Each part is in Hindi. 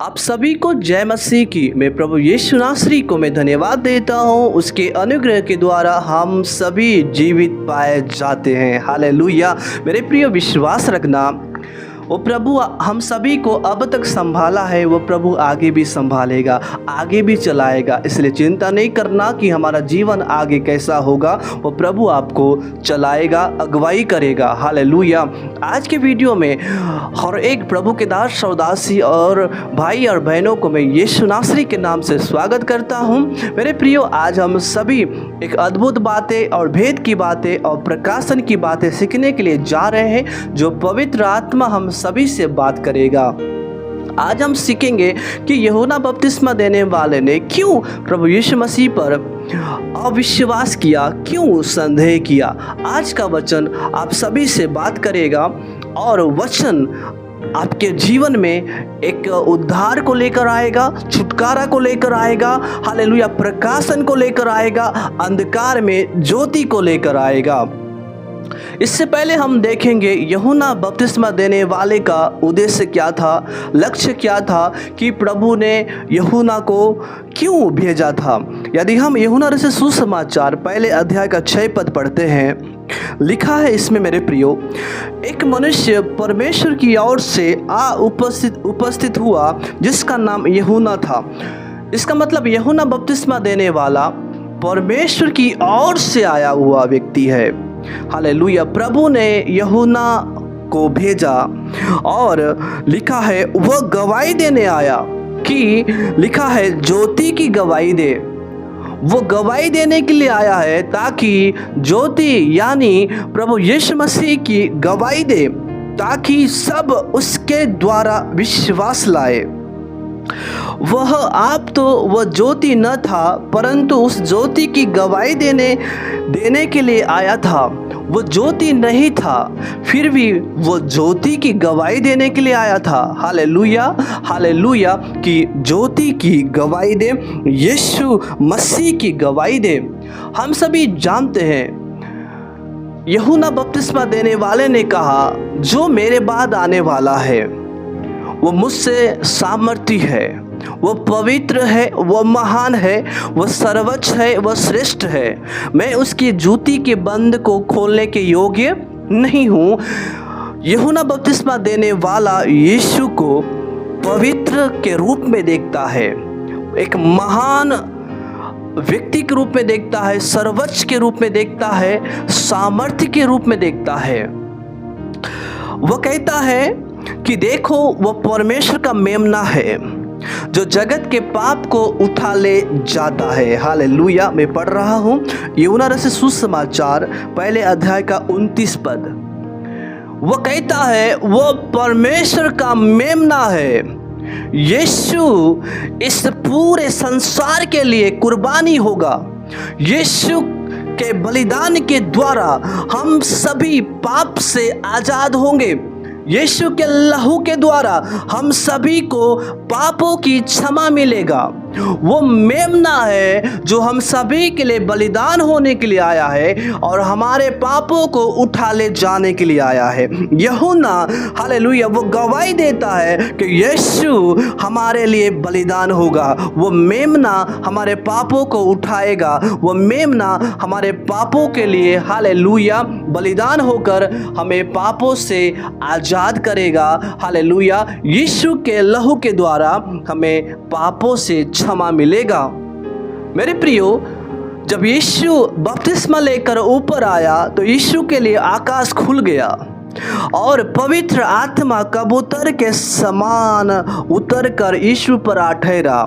आप सभी को जय मसीह की। मैं प्रभु यीशु नासरी को मैं धन्यवाद देता हूँ। उसके अनुग्रह के द्वारा हम सभी जीवित पाए जाते हैं। हालेलुया। मेरे प्रिय, विश्वास रखना, वो प्रभु हम सभी को अब तक संभाला है, वो प्रभु आगे भी संभालेगा, आगे भी चलाएगा। इसलिए चिंता नहीं करना कि हमारा जीवन आगे कैसा होगा। वो प्रभु आपको चलाएगा, अगुवाई करेगा। हालेलुया। आज के वीडियो में हर एक प्रभु के दास और दासी और भाई और बहनों को मैं यीशु नासरी के नाम से स्वागत करता हूँ। मेरे प्रियो, आज हम सभी एक अद्भुत बातें और भेद की बातें और प्रकाशन की बातें सीखने के लिए जा रहे हैं, जो पवित्र आत्मा हम सभी से बात करेगा। आज हम सीखेंगे कि यूहन्ना बपतिस्मा देने वाले ने क्यों प्रभु यीशु मसीह पर अविश्वास किया, क्यों संदेह किया। आज का वचन आप सभी से बात करेगा और वचन आपके जीवन में एक उद्धार को लेकर आएगा, छुटकारा को लेकर आएगा। हालेलुया। प्रकाशन को लेकर आएगा, अंधकार में ज्योति को लेकर आएगा। इससे पहले हम देखेंगे यूहन्ना बपतिस्मा देने वाले का उद्देश्य क्या था, लक्ष्य क्या था, कि प्रभु ने यूहन्ना को क्यों भेजा था। यदि हम यूहन्ना रचित सुसमाचार पहले अध्याय का 6 पद पढ़ते हैं, लिखा है इसमें, मेरे प्रियो, एक मनुष्य परमेश्वर की ओर से उपस्थित हुआ जिसका नाम यूहन्ना था। इसका मतलब यूहन्ना बपतिस्मा देने वाला परमेश्वर की ओर से आया हुआ व्यक्ति है। हालेलुया। प्रभु ने यूहन्ना को भेजा और लिखा है वह गवाही देने आया, कि लिखा है ज्योति की गवाही दे। वो गवाही देने के लिए आया है ताकि ज्योति यानी प्रभु यीशु मसीह की गवाही दे, ताकि सब उसके द्वारा विश्वास लाए। वह आप तो वह ज्योति न था, परंतु उस ज्योति की गवाही देने के लिए आया था। वो ज्योति नहीं था, फिर भी वो ज्योति की गवाही देने के लिए आया था। Hallelujah, hallelujah. कि ज्योति की गवाही दे, यीशु मसीह की गवाही दे। हम सभी जानते हैं, यूहन्ना बपतिस्मा देने वाले ने कहा, जो मेरे बाद आने वाला है वो मुझसे सामर्थी है, वो पवित्र है, वो महान है, वो सर्वोच्च है, वो श्रेष्ठ है। मैं उसकी जूती के बंद को खोलने के योग्य नहीं हूँ। यूहन्ना बपतिस्मा देने वाला यीशु को पवित्र के रूप में देखता है, एक महान व्यक्ति के रूप में देखता है, सर्वोच्च के रूप में देखता है, सामर्थ्य के रूप में देखता है। वो कहता है कि देखो, वो परमेश्वर का मेमना है जो जगत के पाप को उठा ले जाता है। हालेलुया। मैं पढ़ रहा हूँ यूहन्ना रचित सुसमाचार पहले अध्याय का 29 पद। वो कहता है वो परमेश्वर का मेमना है। यीशु इस पूरे संसार के लिए कुर्बानी होगा। यीशु के बलिदान के द्वारा हम सभी पाप से आजाद होंगे। यीशु के लहू के द्वारा हम सभी को पापों की क्षमा मिलेगा। वो मेमना है जो हम सभी के लिए बलिदान होने के लिए आया है और हमारे पापों को उठा ले जाने के लिए आया है। यूहन्ना, हालेलुया, वो गवाही देता है कि यीशु हमारे लिए बलिदान होगा। वो मेमना हमारे पापों को उठाएगा। वो मेमना हमारे पापों के लिए, हालेलुया, बलिदान होकर हमें पापों से आजाद करेगा। हालेलुया। यीशु के लहू के द्वारा हमें पापों से क्षमा मिलेगा। मेरे प्रियो, जब यीशु बपतिस्मा लेकर ऊपर आया तो यीशु के लिए आकाश खुल गया और पवित्र आत्मा कबूतर के समान उतरकर यीशु पर आ ठहरा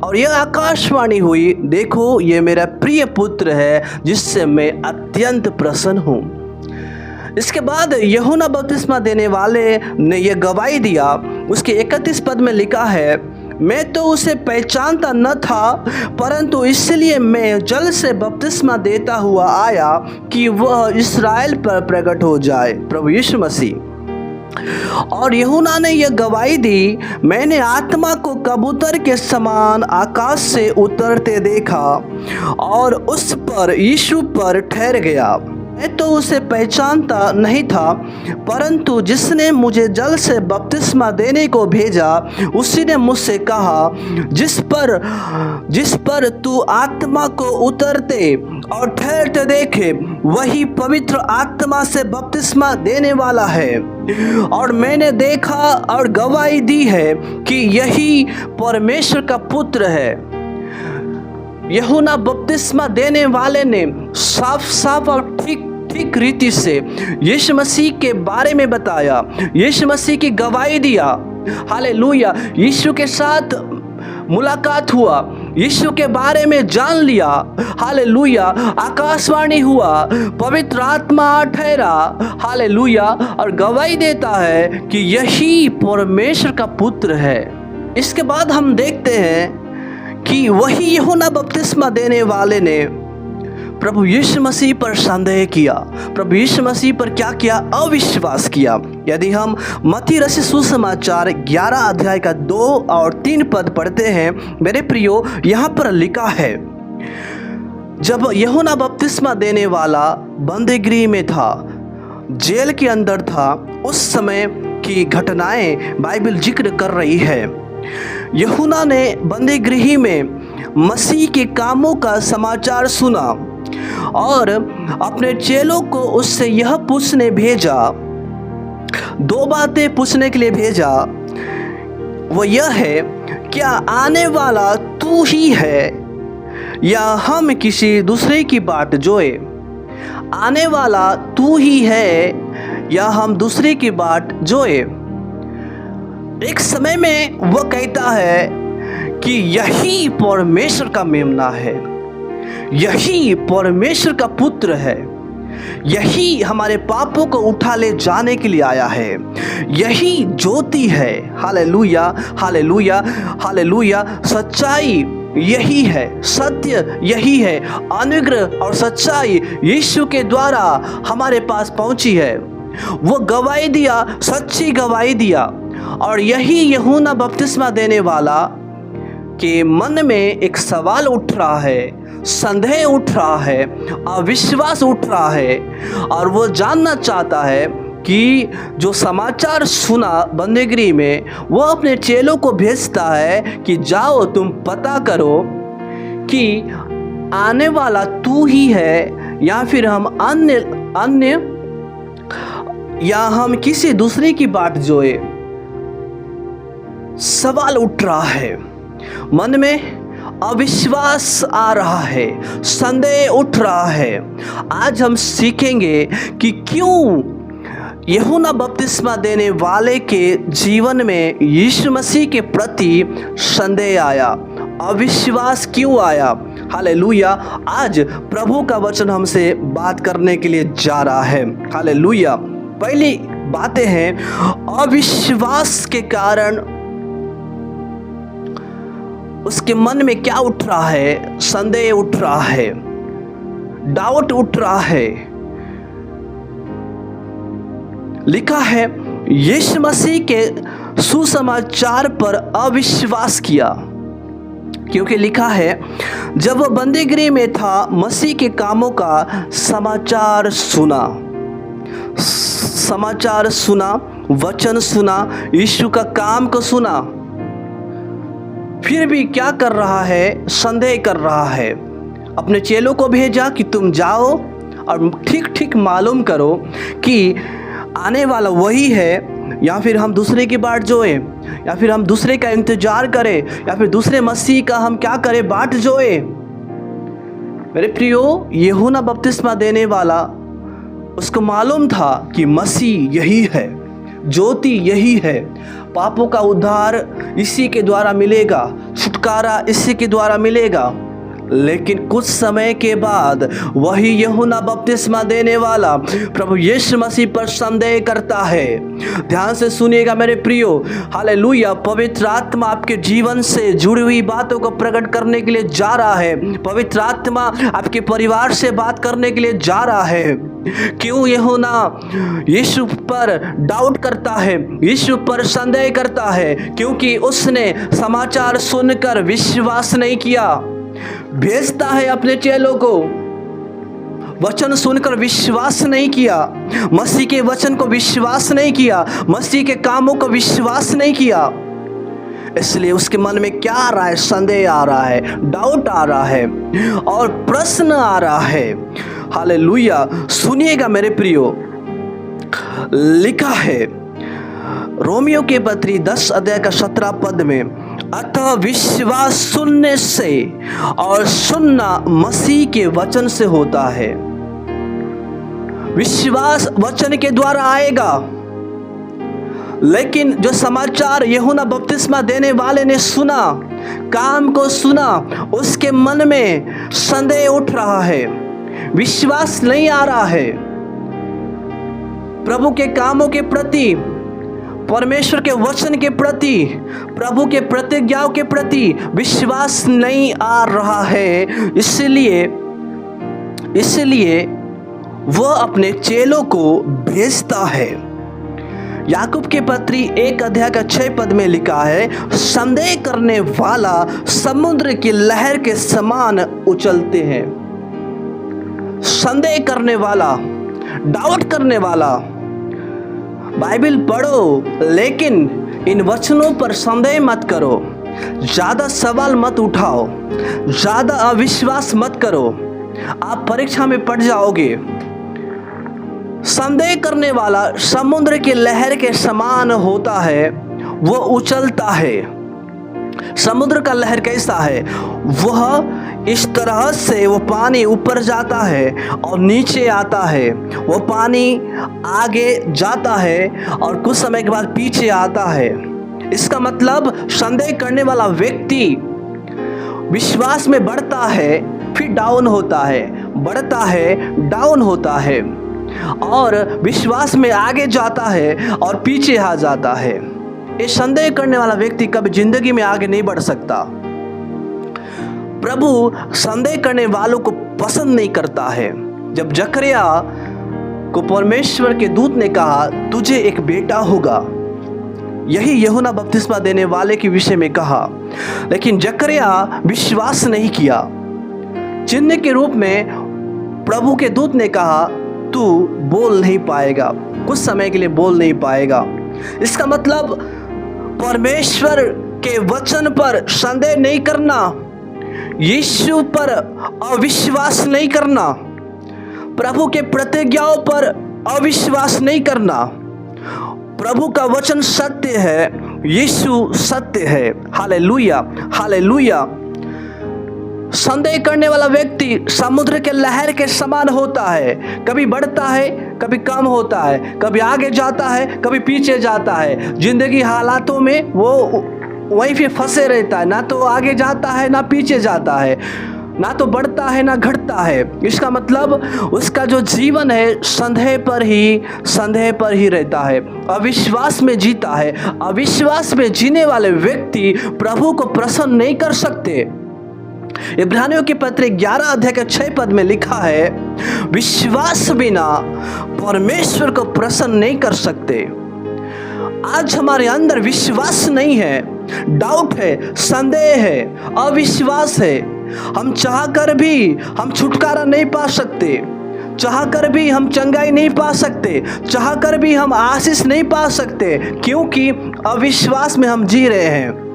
और यह आकाशवाणी हुई, देखो ये मेरा प्रिय पुत्र है जिससे मैं अत्यंत प्रसन्न हूँ। इसके बाद यूहन्ना बपतिस्मा देने वाले ने यह गवाही दिया। उसके 31 पद में लिखा है, मैं तो उसे पहचानता न था, परंतु इसलिए मैं जल से बपतिस्मा देता हुआ आया कि वह इस्राएल पर प्रकट हो जाए, प्रभु यीशु मसीह। और यूहन्ना ने यह गवाही दी, मैंने आत्मा को कबूतर के समान आकाश से उतरते देखा और उस पर, यीशु पर ठहर गया। मैं तो उसे पहचानता नहीं था, परंतु जिसने मुझे जल से बपतिस्मा देने को भेजा उसी ने मुझसे कहा, जिस पर तू आत्मा को उतरते और ठहरते देखे वही पवित्र आत्मा से बपतिस्मा देने वाला है। और मैंने देखा और गवाही दी है कि यही परमेश्वर का पुत्र है। यूहन्ना बपतिस्मा देने वाले ने साफ साफ और ठीक रीति से यीशु मसीह के बारे में बताया, यीशु मसीह की गवाही दिया। हालेलुया। यीशु के साथ मुलाकात हुआ, यीशु के बारे में जान लिया। हालेलुया। आकाशवाणी हुआ, पवित्र आत्मा ठहरा। हालेलुया। और गवाही देता है कि यही परमेश्वर का पुत्र है। इसके बाद हम देखते हैं कि वही यूहन्ना बपतिस्मा देने वाले ने प्रभु यीशु मसीह पर संदेह किया, प्रभु यीशु मसीह पर क्या किया? अविश्वास किया। यदि हम मत्ती रचित सुसमाचार 11 अध्याय का 2 और 3 पद पढ़ते हैं मेरे प्रियो, यहाँ पर लिखा है, जब यूहन्ना बपतिस्मा देने वाला बंदीगृह में था, जेल के अंदर था, उस समय की घटनाएं बाइबल जिक्र कर रही है। यूहन्ना ने बंदीगृह में मसीह के कामों का समाचार सुना और अपने चेलों को उससे यह पूछने भेजा, 2 बातें पूछने के लिए भेजा। वो यह है, क्या आने वाला तू ही है या हम किसी दूसरे की बाट जोए? आने वाला तू ही है या हम दूसरे की बाट जोए? एक समय में वह कहता है कि यही परमेश्वर का मेमना है, यही परमेश्वर का पुत्र है, यही हमारे पापों को उठा ले जाने के लिए आया है, यही ज्योति है। Hallelujah, hallelujah, hallelujah. सच्चाई यही है, सत्य यही है, अनुग्रह और सच्चाई यीशु के द्वारा हमारे पास पहुंची है। वो गवाही दिया, सच्ची गवाही दिया। और यही यूहन्ना बपतिस्मा देने वाला के मन में एक सवाल उठ रहा है, संदेह उठ रहा है, अविश्वास उठ रहा है, और वो जानना चाहता है कि जो समाचार सुना बंदीगृह में, वो अपने चेलों को भेजता है कि जाओ तुम पता करो कि आने वाला तू ही है या फिर हम अन्य या हम किसी दूसरे की बाट जोए। सवाल उठ रहा है, मन में अविश्वास आ रहा है, संदेह उठ रहा है। आज हम सीखेंगे कि क्यों यूहन्ना बपतिस्मा देने वाले के जीवन में यीशु मसीह के प्रति संदेह आया, अविश्वास क्यों आया। हालेलुया। आज प्रभु का वचन हमसे बात करने के लिए जा रहा है। हालेलुया। पहली बातें हैं, अविश्वास के कारण उसके मन में क्या उठ रहा है? संदेह उठ रहा है, डाउट उठ रहा है। लिखा है, यीशु मसीह के सुसमाचार पर अविश्वास किया, क्योंकि लिखा है जब वह बंदीगृह में था, मसीह के कामों का समाचार सुना, वचन सुना, यीशु का काम को सुना, फिर भी क्या कर रहा है? संदेह कर रहा है। अपने चेलों को भेजा कि तुम जाओ और ठीक मालूम करो कि आने वाला वही है या फिर हम दूसरे की बाट जोए, या फिर हम दूसरे का इंतजार करें, या फिर दूसरे मसीह का हम क्या करें? बाट जोए। मेरे प्रियो, यूहन्ना बपतिस्मा देने वाला, उसको मालूम था कि मसीह यही है, ज्योति यही है, पापों का उद्धार इसी के द्वारा मिलेगा, छुटकारा इसी के द्वारा मिलेगा। लेकिन कुछ समय के बाद वही यूहन्ना बपतिस्मा देने वाला प्रभु यीशु मसीह पर संदेह करता है। ध्यान से सुनिएगा मेरे प्रियो। हालेलुया। पवित्र आत्मा आपके जीवन से जुड़ी हुई बातों को प्रकट करने के लिए जा रहा है। पवित्र आत्मा आपके परिवार से बात करने के लिए जा रहा है। क्यों यूहन्ना यीशु पर डाउट करता है, यीशु पर संदेह करता है? क्योंकि उसने समाचार सुनकर विश्वास नहीं किया। भेजता है अपने चेलों को, वचन सुनकर विश्वास नहीं किया, मसीह के वचन को विश्वास नहीं किया, मसीह के कामों को विश्वास नहीं किया, इसलिए उसके मन में क्या आ रहा है? संदेह आ रहा है, डाउट आ रहा है और प्रश्न आ रहा है। हालेलुया। सुनिएगा मेरे प्रियो, लिखा है रोमियो के पत्री 10 अध्याय का 17 पद में, अतः विश्वास सुनने से और सुनना मसीह के वचन से होता है। विश्वास वचन के द्वारा आएगा, लेकिन जो समाचार यूहन्ना बपतिस्मा देने वाले ने सुना, काम को सुना, उसके मन में संदेह उठ रहा है, विश्वास नहीं आ रहा है। प्रभु के कामों के प्रति, परमेश्वर के वचन के प्रति, प्रभु के प्रतिज्ञाओं के प्रति विश्वास नहीं आ रहा है। इसलिए वह अपने चेलों को भेजता है। याकूब के पत्री 1 अध्याय का 6 पद में लिखा है, संदेह करने वाला समुद्र की लहर के समान उछलते हैं। संदेह करने वाला, डाउट करने वाला, बाइबल पढ़ो लेकिन इन वचनों पर संदेह मत करो, ज़्यादा सवाल मत उठाओ, ज़्यादा अविश्वास मत करो, आप परीक्षा में पड़ जाओगे। संदेह करने वाला समुद्र की लहर के समान होता है, वो उछलता है। समुद्र का लहर कैसा है? वह इस तरह से वो पानी ऊपर जाता है और नीचे आता है, वो पानी आगे जाता है और कुछ समय के बाद पीछे आता है। इसका मतलब संदेह करने वाला व्यक्ति विश्वास में बढ़ता है, फिर डाउन होता है, बढ़ता है, डाउन होता है, और विश्वास में आगे जाता है और पीछे आ जाता है। ये संदेह करने वाला व्यक्ति कभी जिंदगी में आगे नहीं बढ़ सकता। प्रभु संदेह करने वालों को पसंद नहीं करता है। जब जकरिया को परमेश्वर के दूत ने कहा, तुझे एक बेटा होगा, यही यूहन्ना बपतिस्मा देने वाले के विषय में कहा, लेकिन जकरिया विश्वास नहीं किया। चिन्ह के रूप में प्रभु के दूत ने कहा, तू बोल नहीं पाएगा, कुछ समय के लिए बोल नहीं पाएगा। इसका मतलब परमेश्वर के वचन पर संदेह नहीं करना, यीशु पर अविश्वास नहीं करना, प्रभु के प्रतिज्ञाओं पर अविश्वास नहीं करना। प्रभु का वचन सत्य है, यीशु सत्य है। Hallelujah, hallelujah. संदेह करने वाला व्यक्ति समुद्र के लहर के समान होता है, कभी बढ़ता है, कभी कम होता है, कभी आगे जाता है, कभी पीछे जाता है। जिंदगी हालातों में वो वहीं पे फंसे रहता है, ना तो आगे जाता है ना पीछे जाता है, ना तो बढ़ता है ना घटता है। इसका मतलब उसका जो जीवन है संदेह पर ही रहता है, अविश्वास में जीता है। अविश्वास में जीने वाले व्यक्ति प्रभु को प्रसन्न नहीं कर सकते। इब्रानियों के पत्र 11 अध्याय के 6 पद में लिखा है, विश्वास बिना परमेश्वर को प्रसन्न नहीं कर सकते। आज हमारे अंदर विश्वास नहीं है, डाउट है, संदेह है, अविश्वास है। हम चाहकर भी हम छुटकारा नहीं पा सकते, चाहकर भी हम चंगाई नहीं पा सकते, चाहकर भी हम आशीष नहीं पा सकते, क्योंकि अविश्वास में हम जी रहे हैं,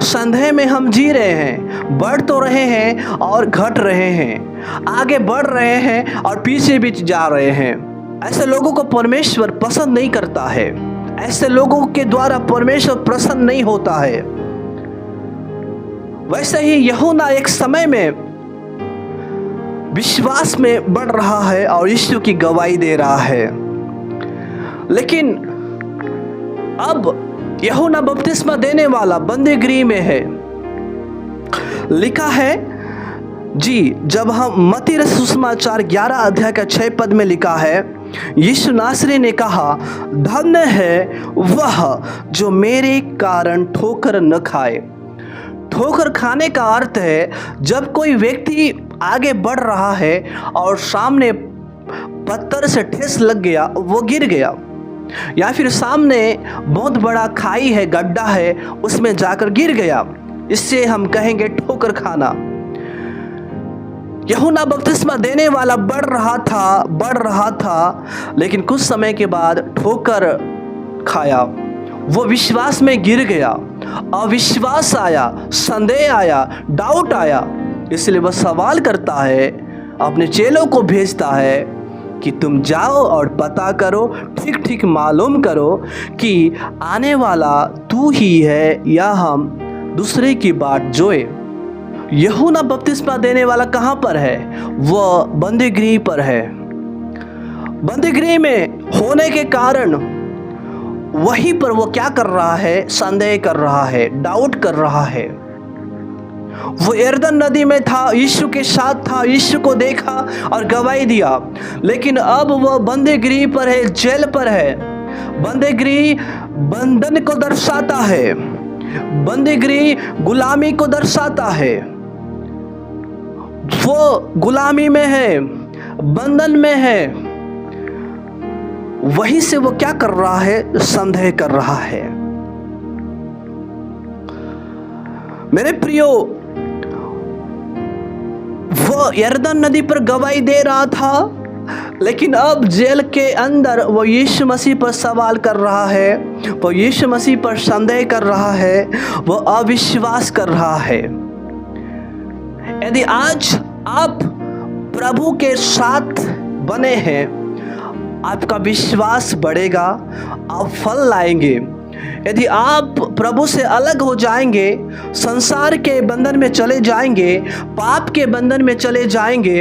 संदेह में हम जी रहे हैं। बढ़ तो रहे हैं और घट रहे हैं, आगे बढ़ रहे हैं और पीछे भी जा रहे हैं। ऐसे लोगों को परमेश्वर पसंद नहीं करता है, ऐसे लोगों के द्वारा परमेश्वर प्रसन्न नहीं होता है। वैसे ही यूहन्ना एक समय में विश्वास में बढ़ रहा है और यीशु की गवाही दे रहा है, लेकिन अब यूहन्ना बपतिस्मा देने वाला बंदीगृह में है। लिखा है जी, जब हम मत्ती रचित सुसमाचार 11 अध्याय का 6 पद में लिखा है, यीशु नासरी ने कहा, धन्य है वह जो मेरे कारण ठोकर न खाए। ठोकर खाने का अर्थ है जब कोई व्यक्ति आगे बढ़ रहा है और सामने पत्थर से ठेस लग गया, वो गिर गया, या फिर सामने बहुत बड़ा खाई है, गड्ढा है, उसमें जाकर गिर गया, इससे हम कहेंगे ठोकर खाना। यूहन्ना बपतिस्मा देने वाला बढ़ रहा था, लेकिन कुछ समय के बाद ठोकर खाया, वो विश्वास में गिर गया, अविश्वास आया, संदेह आया, डाउट आया। इसलिए वह सवाल करता है, अपने चेलों को भेजता है कि तुम जाओ और पता करो, ठीक ठीक मालूम करो कि आने वाला तू ही है या हम दूसरे की बाट जोए। यूहन्ना बपतिस्मा देने वाला कहाँ पर है? वह बंदीगृह पर है। बंदीगृह में होने के कारण वहीं पर वो क्या कर रहा है? संदेह कर रहा है, डाउट कर रहा है। वो यरदन नदी में था, यीशु के साथ था, यीशु को देखा और गवाही दिया, लेकिन अब वह बंदीगृह पर है, जेल पर है। बंदीगृह बंधन को दर्शाता है, बंदीगृह गुलामी को दर्शाता है। वो गुलामी में है, बंधन में है। वहीं से वो क्या कर रहा है? संदेह कर रहा है। मेरे प्रियो, वो यरदन नदी पर गवाही दे रहा था, लेकिन अब जेल के अंदर वो यीशु मसीह पर सवाल कर रहा है, वो यीशु मसीह पर संदेह कर रहा है, वो अविश्वास कर रहा है। यदि आज आप प्रभु के साथ बने हैं, आपका विश्वास बढ़ेगा, आप फल लाएंगे। यदि आप प्रभु से अलग हो जाएंगे, संसार के बंधन में चले जाएंगे, पाप के बंधन में चले जाएंगे,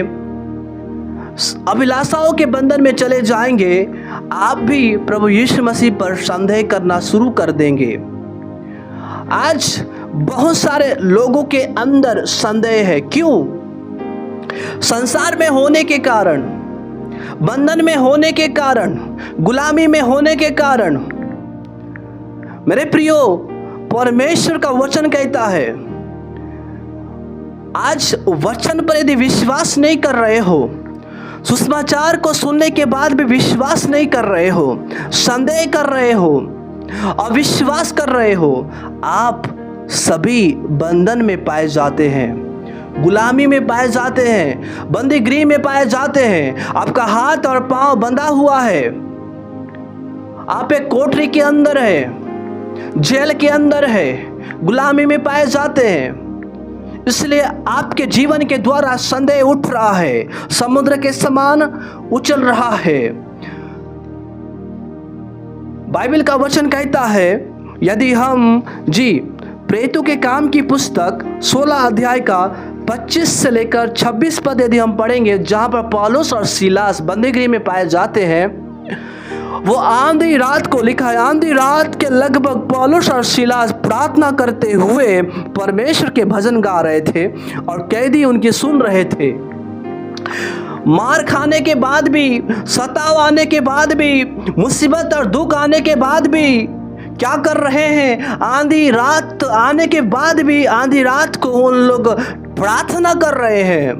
अभिलाषाओं के बंधन में चले जाएंगे, आप भी प्रभु यीशु मसीह पर संदेह करना शुरू कर देंगे। आज बहुत सारे लोगों के अंदर संदेह है। क्यों? संसार में होने के कारण, बंधन में होने के कारण, गुलामी में होने के कारण। मेरे प्रियो, परमेश्वर का वचन कहता है, आज वचन पर यदि विश्वास नहीं कर रहे हो, सुसमाचार को सुनने के बाद भी विश्वास नहीं कर रहे हो, संदेह कर रहे हो, अविश्वास कर रहे हो, आप सभी बंधन में पाए जाते हैं, गुलामी में पाए जाते हैं, बंदीगृह में पाए जाते हैं। आपका हाथ और पांव बंधा हुआ है, आप एक कोठरी के अंदर है, जेल के अंदर है, गुलामी में पाए जाते हैं। इसलिए आपके जीवन के द्वारा संदेह उठ रहा है, समुद्र के समान उछल रहा है। बाइबल का वचन कहता है, यदि हम प्रेरितों के काम की पुस्तक 16 अध्याय का 25 से लेकर 26 पद यदि हम पढ़ेंगे, जहां पर पौलुस और सीलास बंदीगृह में पाए जाते हैं, वो आंधी रात को लिखा है, आंधी रात के लगभग पौलुस और सीलास प्रार्थना करते हुए परमेश्वर के भजन गा रहे थे और कैदी उनकी सुन रहे थे। मार खाने के बाद भी, सताव आने के बाद भी, मुसीबत और दुख आने के बाद भी क्या कर रहे हैं? आंधी रात आने के बाद भी, आंधी रात को उन लोग प्रार्थना कर रहे हैं।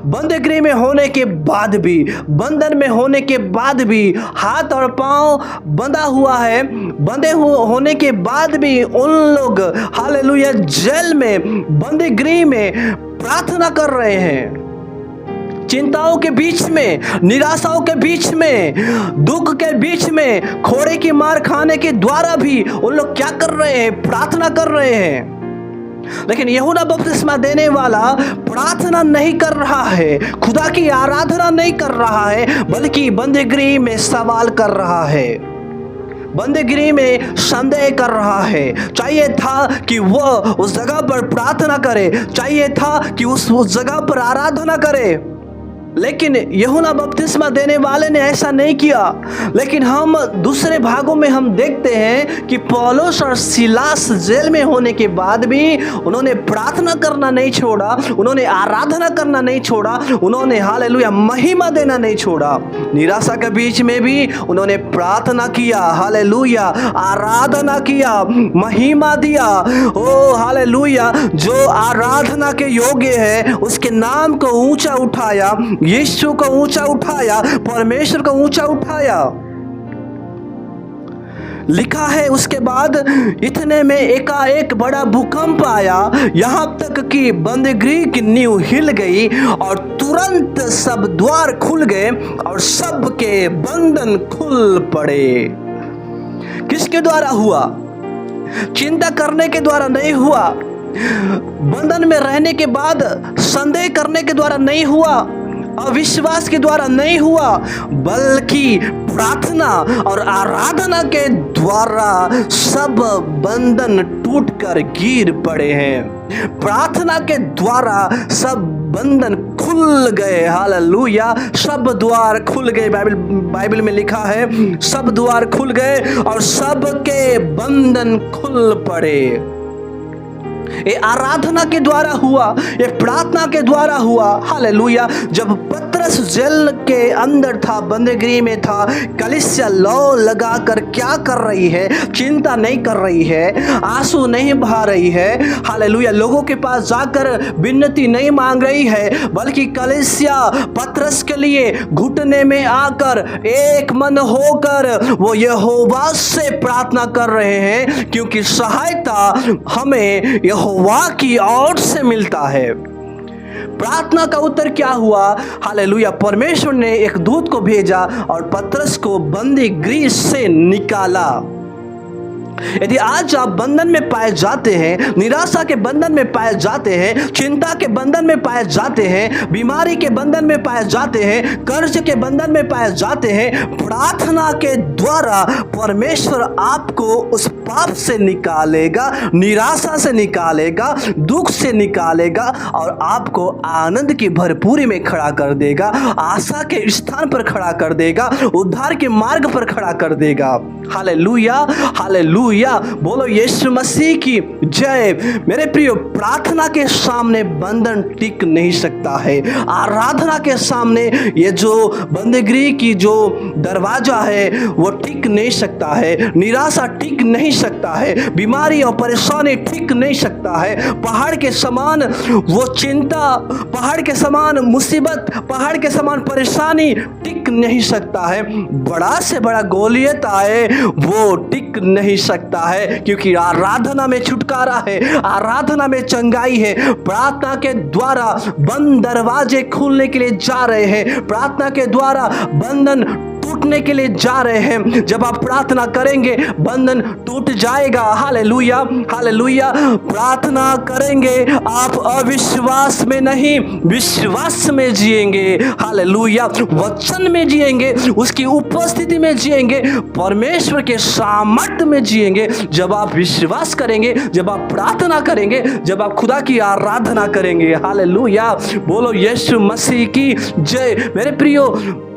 बंदीगृह में होने के बाद भी, बंधन में होने के बाद भी, हाथ और पांव बंधा हुआ है, बंधे होने के बाद भी उन लोग हालेलुया जेल में, बंदीगृह में प्रार्थना कर रहे हैं। चिंताओं के बीच में, निराशाओं के बीच में, दुख के बीच में, खोड़े की मार खाने के द्वारा भी उन लोग क्या कर रहे हैं? प्रार्थना कर रहे हैं। लेकिन यूहन्ना बपतिस्मा देने वाला प्रार्थना नहीं कर रहा है, खुदा की आराधना नहीं कर रहा है, बल्कि बंदीगृह में सवाल कर रहा है, बंदीगृह में संदेह कर रहा है। चाहिए था कि वह उस जगह पर प्रार्थना करे, चाहिए था कि उस जगह पर आराधना करे, लेकिन यूहन्ना बपतिस्मा देने वाले ने ऐसा नहीं किया। लेकिन हम दूसरे भागों में हम देखते हैं कि पौलुस और सीलास जेल में होने के बाद भी उन्होंने प्रार्थना करना नहीं छोड़ा, उन्होंने आराधना करना नहीं छोड़ा, उन्होंने हालेलुया महिमा देना नहीं छोड़ा। निराशा के बीच में भी उन्होंने प्रार्थना किया, हालेलुया आराधना किया, महिमा दिया। ओ हालेलुया, जो आराधना के योग्य है उसके नाम को ऊंचा उठाया, यीशु को ऊंचा उठाया, परमेश्वर को ऊंचा उठाया। लिखा है उसके बाद इतने में एकाएक बड़ा भूकंप आया, यहाँ तक कि बंदीगृह की नींव हिल गई और तुरंत तुरंत सब द्वार खुल गए और सबके बंधन खुल पड़े। किसके द्वारा हुआ? चिंता करने के द्वारा नहीं हुआ, बंधन में रहने के बाद संदेह करने के द्वारा नहीं हुआ, अविश्वास के द्वारा नहीं हुआ, बल्कि प्रार्थना और आराधना के द्वारा सब बंधन टूटकर गिर पड़े हैं। प्रार्थना के द्वारा सब बंधन खुल गए। हालेलुया, सब द्वार खुल गए। बाइबल में लिखा है सब द्वार खुल गए और सबके बंधन खुल पड़े। ये आराधना के द्वारा हुआ, ये प्रार्थना के द्वारा हुआ। हालेलुया। जब पतरस जेल के अंदर था, बंदीगृह में था, कलीसिया लौ लगाकर क्या कर रही है? चिंता नहीं कर रही है, आंसू नहीं बहा रही है। हालेलुया। लोगों के पास जाकर विनती नहीं मांग रही है, बल्कि कलीसिया पतरस के लिए घुटने में आकर एक मन होकर वो यहोवा से प्रार्थना कर रहे हैं, क्योंकि सहायता हमें यहोवा की ओर से मिलता है। प्रार्थना का उत्तर क्या हुआ? हालेलुया। परमेश्वर ने एक दूत को भेजा और पतरस को बंदी गृह से निकाला। यदि आज आप बंधन में पाए जाते हैं, निराशा के बंधन में पाए जाते हैं, चिंता के बंधन में पाए जाते हैं, बीमारी के बंधन में पाए जाते हैं, कर्ज के बंधन में पाए जाते हैं, प्रार्थना के द्वारा परमेश्वर आपको उस पाप से निकालेगा, निराशा से निकालेगा, दुख से निकालेगा और आपको आनंद की भरपूरी में खड़ा कर देगा, आशा के स्थान पर खड़ा कर देगा, उद्धार के मार्ग पर खड़ा कर देगा। Hallelujah, hallelujah. बोलो यीशु मसीह की जय। मेरे प्रियो, प्रार्थना के सामने बंधन टिक नहीं सकता है। आराधना के सामने ये जो बंदीगृह की जो दरवाजा है वो टिक नहीं सकता है। निराशा टिक नहीं सकता है, बीमारी और परेशानी टिक नहीं सकता है। पहाड़ के समान वो चिंता, पहाड़ के समान मुसीबत, पहाड़ के समान परेशानी टिक नहीं सकता है। बड़ा से बड़ा गोलियत आए वो टिक नहीं सकता है, क्योंकि आराधना में छुटकारा है, आराधना में चंगाई है। प्रार्थना के द्वारा बंद दरवाजे खुलने के लिए जा रहे हैं, प्रार्थना के द्वारा बंधन टूटने के लिए जा रहे हैं। जब आप प्रार्थना करेंगे बंधन टूट जाएगा। Hallelujah, hallelujah. प्रार्थना करेंगे आप अविश्वास में नहीं, विश्वास में जिएंगे। हालेलुया। वचन में जिएंगे, उसकी उपस्थिति में जिएंगे, परमेश्वर के सामर्थ्य में जिएंगे। जब आप विश्वास करेंगे, जब आप प्रार्थना करेंगे, जब आप खुदा की आराधना करेंगे। हालेलुया। बोलो यीशु मसीह की जय। मेरे प्रियो,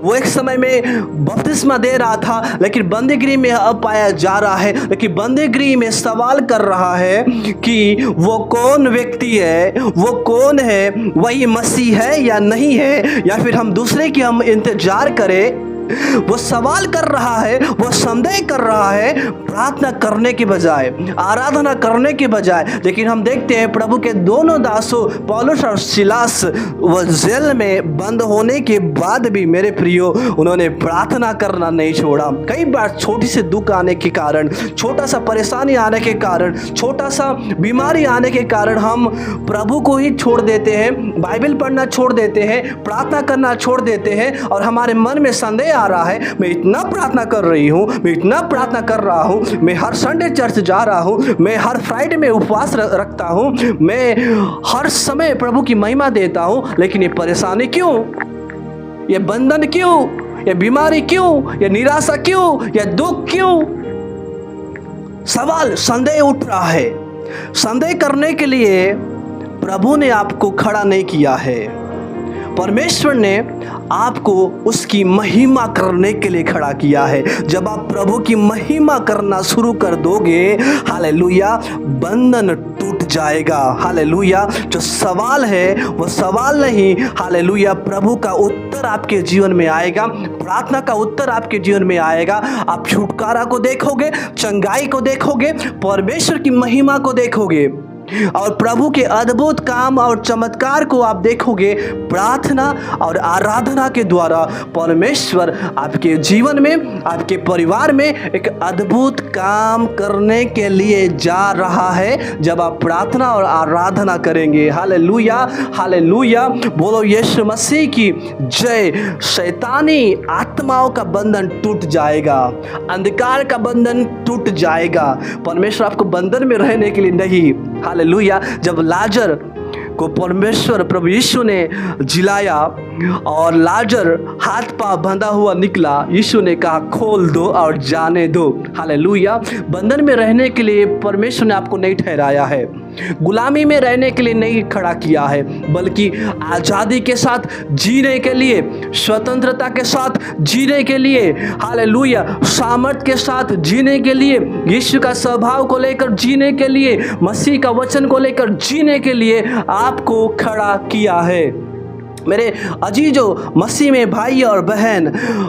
वो एक समय में बपतिस्मा दे रहा था, लेकिन बंदीगृह में अब पाया जा रहा है, लेकिन बंदीगृह में सवाल कर रहा है कि वो कौन व्यक्ति है, वो कौन है, वही मसीह है या नहीं है, या फिर हम दूसरे की हम इंतजार करें। वो सवाल कर रहा है, वो संदेह कर रहा है, प्रार्थना करने के बजाय, आराधना करने के बजाय। लेकिन हम देखते हैं प्रभु के दोनों दासों पौलुस और सिलास वो जेल में बंद होने के बाद भी मेरे प्रियो उन्होंने प्रार्थना करना नहीं छोड़ा। कई बार छोटी सी दुख आने के कारण, छोटा सा परेशानी आने के कारण, छोटा सा बीमारी आने के कारण हम प्रभु को ही छोड़ देते हैं, बाइबल पढ़ना छोड़ देते हैं, प्रार्थना करना छोड़ देते हैं और हमारे मन में संदेह आ रहा है, मैं इतना प्रार्थना कर रही हूँ, मैं इतना प्रार्थना कर रहा हूँ, मैं हर संडे चर्च जा रहा हूँ, मैं हर फ्राइडे में उपवास रखता हूँ, मैं हर समय प्रभु की महिमा देता हूँ, लेकिन ये परेशानी क्यों, ये बंधन क्यों, ये बीमारी क्यों, ये निराशा क्यों, ये दुख क्यों? सवाल, संदेह उठ रहा है। संदेह करने के लिए प्रभु ने आपको खड़ा नहीं किया है, परमेश्वर ने आपको उसकी महिमा करने के लिए खड़ा किया है। जब आप प्रभु की महिमा करना शुरू कर दोगे, हालेलुया, बंधन टूट जाएगा। हालेलुया। जो सवाल है वो सवाल नहीं, हालेलुया, प्रभु का उत्तर आपके जीवन में आएगा, प्रार्थना का उत्तर आपके जीवन में आएगा। आप छुटकारा को देखोगे, चंगाई को देखोगे, परमेश्वर की महिमा को देखोगे। और प्रभु के अद्भुत काम और चमत्कार को आप देखोगे। प्रार्थना और आराधना के द्वारा परमेश्वर आपके जीवन में, आपके परिवार में एक अद्भुत काम करने के लिए जा रहा है जब आप प्रार्थना और आराधना करेंगे। हालेलुया, हालेलुया, बोलो यीशु मसीह की जय। शैतानी आत्माओं का बंधन टूट जाएगा, अंधकार का बंधन टूट जाएगा। परमेश्वर आपको बंधन में रहने के लिए नहीं। हालेलुया, जब लाजर को परमेश्वर प्रभु यीशु ने जिलाया और लाजर हाथ पांव बंधा हुआ निकला, यीशु ने कहा खोल दो और जाने दो। हालेलुया, बंधन में रहने के लिए परमेश्वर ने आपको नहीं ठहराया है, गुलामी में रहने के लिए नहीं खड़ा किया है, बल्कि आज़ादी के साथ जीने के लिए, स्वतंत्रता के साथ जीने के लिए, हालेलुया, सामर्थ के साथ जीने के लिए, यीशु का स्वभाव को लेकर जीने के लिए, मसीह का वचन को लेकर जीने के लिए आपको खड़ा किया है। मेरे अजीजों मसीह में भाई और बहन,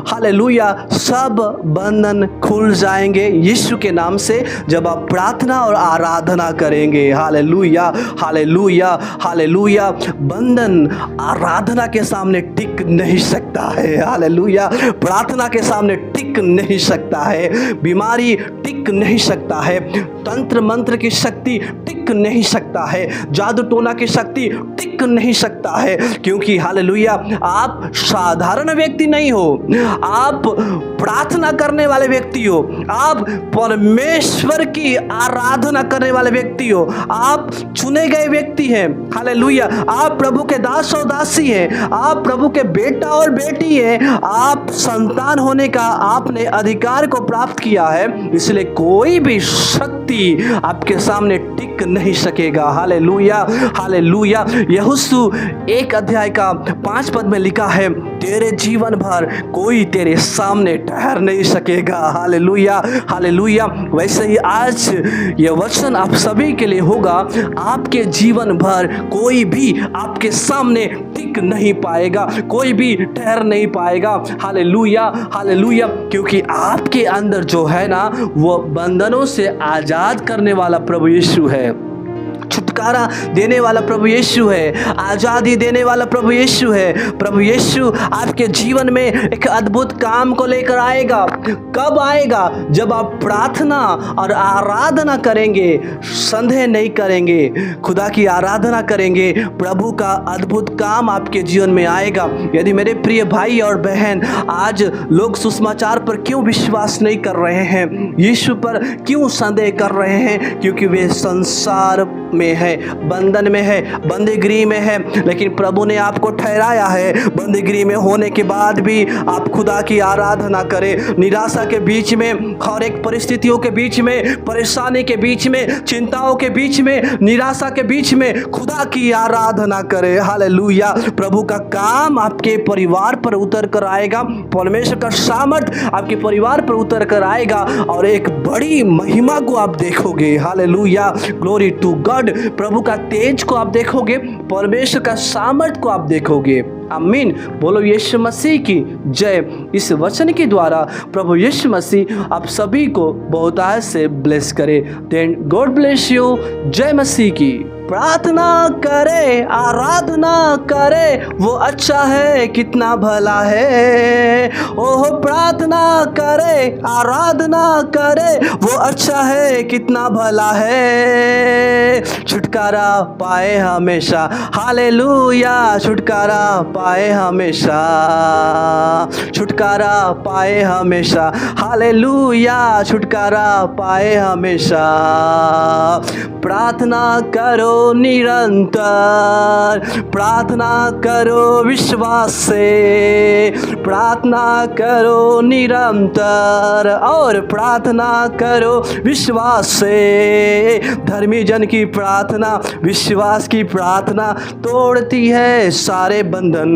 हालेलुया, सब बंधन खुल जाएंगे यीशु के नाम से जब आप प्रार्थना और आराधना करेंगे। Hallelujah, hallelujah, hallelujah. बंधन आराधना के सामने टिक नहीं सकता है। हालेलुया, प्रार्थना के सामने टिक नहीं सकता है। बीमारी टिक नहीं सकता है, तंत्र मंत्र की शक्ति टिक नहीं सकता है, जादू टोना की शक्ति टिक नहीं सकता है, क्योंकि हालेलुया आप साधारण व्यक्ति नहीं हो, आप प्रार्थना करने वाले व्यक्ति हो, आप परमेश्वर की आराधना करने वाले व्यक्ति हो, आप चुने गए व्यक्ति हैं। हालेलुया, आप प्रभु के दास और दासी हैं, आप प्रभु के बेटा और बेटी हैं, आप संतान होने का आपने अधिकार को प्राप्त किया है, इसलिए कोई भी शक्ति आपके सामने टिक नहीं सकेगा। Hallelujah, hallelujah. यहोशू 1 अध्याय का 5 पद में लिखा है, तेरे जीवन भर कोई तेरे सामने ठहर नहीं सकेगा। Hallelujah, hallelujah. वैसे ही आज यह वचन आप सभी के लिए होगा, आपके जीवन भर कोई भी आपके सामने टिक नहीं पाएगा, कोई भी ठहर नहीं पाएगा। हालेलुया, हालेलुया, क्योंकि आपके अंदर जो है ना, वो बंधनों से आजाद करने वाला प्रभु यीशु है, छुटकारा देने वाला प्रभु यीशु है, आज़ादी देने वाला प्रभु यीशु है। प्रभु यीशु आपके जीवन में एक अद्भुत काम को लेकर आएगा। कब आएगा? जब आप प्रार्थना और आराधना करेंगे, संदेह नहीं करेंगे, खुदा की आराधना करेंगे, प्रभु का अद्भुत काम आपके जीवन में आएगा। यदि मेरे प्रिय भाई और बहन, आज लोग सुसमाचार पर क्यों विश्वास नहीं कर रहे हैं, यीशु पर क्यों संदेह कर रहे हैं? क्योंकि वे संसार में है, बंधन में है, बंदीगिरी में है। लेकिन प्रभु ने आपको ठहराया है, बंदीगिरी में होने के बाद भी आप खुदा की आराधना करें। निराशा के बीच में, हर एक परिस्थितियों के बीच में, परेशानी के बीच में, चिंताओं के बीच में, निराशा के बीच में खुदा की आराधना करें। हालेलुया, प्रभु का काम आपके परिवार पर उतर कर आएगा, परमेश्वर का सामर्थ आपके परिवार पर उतर कर आएगा और एक बड़ी महिमा को आप देखोगे। Hallelujah, glory to God. प्रभु का तेज को आप देखोगे, परमेश्वर का सामर्थ को आप देखोगे। आमीन। बोलो यीशु मसीह की जय। इस वचन के द्वारा प्रभु यीशु मसीह आप सभी को बहुतायत से ब्लेस करे। Then God bless you. जय मसीह की। प्रार्थना करे, आराधना करे, वो अच्छा है, कितना भला है। ओह प्रार्थना करे, आराधना करे, वो अच्छा है, कितना भला है। छुटकारा पाए हमेशा, हालेलुया, छुटकारा पाए हमेशा, छुटकारा पाए हमेशा, हालेलुया, छुटकारा पाए हमेशा। प्रार्थना करो निरंतर, प्रार्थना करो विश्वास से, प्रार्थना करो निरंतर और प्रार्थना करो विश्वास से। धर्मी जन की प्रार्थना, विश्वास की प्रार्थना तोड़ती है सारे बंधन।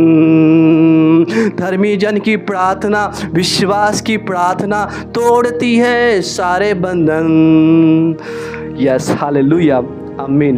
धर्मी जन की प्रार्थना, विश्वास की प्रार्थना तोड़ती है सारे बंधन। यस, हालेलुया, आमीन।